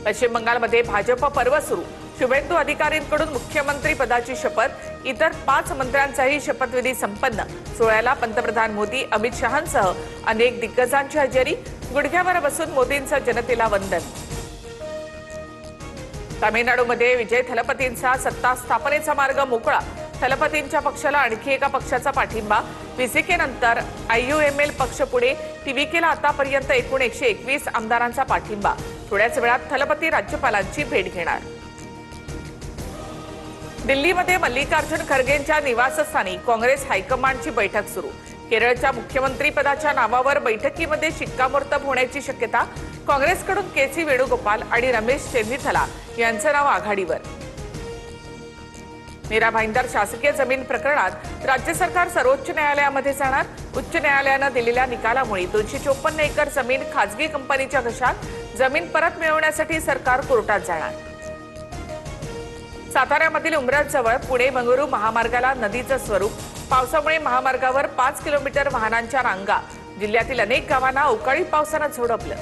पश्चिम बंगालमध्ये भाजप पर्व सुरू। शुभेंदू अधिकारींकडून मुख्यमंत्री पदाची शपथ। इतर 5 मंत्र्यांचाही शपथविधी संपन्न। सोहळ्याला पंतप्रधान मोदी, अमित शहांसह अनेक दिग्गजांची हजेरी। गुडघ्यावर बसून मोदींचं जनतेला वंदन। तामिळनाडूमध्ये विजय थलपतींचा सत्ता स्थापनेचा मार्ग मोकळा। थलपतींच्या पक्षाला आणखी एका पक्षाचा पाठिंबा। व्हीसीके नंतर आययूएमएल पक्ष पुढे। टीव्हीकेला आतापर्यंत एकूण 121 आमदारांचा पाठिंबा। थोड्याच वेळात थलपती राज्यपालांची भेट घेणार। दिल्लीमध्ये मल्लिकार्जुन खरगेंच्या निवासस्थानी काँग्रेस हायकमांडची बैठक सुरू। केरळच्या मुख्यमंत्री पदाच्या नावावर बैठकीमध्ये शिक्कामोर्तब होण्याची शक्यता। काँग्रेसकडून केसी वेणुगोपाल आणि रमेश चेन्निथला यांचं नाव आघाडीवर। मीरा भाईंदर शासकीय जमीन प्रकरणात राज्य सरकार सर्वोच्च न्यायालयामध्ये जाणार। उच्च न्यायालयानं दिलेल्या निकालामुळे 254 एकर जमीन खासगी कंपनीच्या घशात। जमीन परत मिळवण्यासाठी सरकार कोर्टात जाणार। साताऱ्यामधील उमरजजवळ पुणे मंगळुरू महामार्गाला नदीचं स्वरूप। पावसामुळे महामार्गावर 5 किलोमीटर वाहनांच्या रांगा। जिल्ह्यातील अनेक गावांना अवकाळी पावसानं झोडपलं।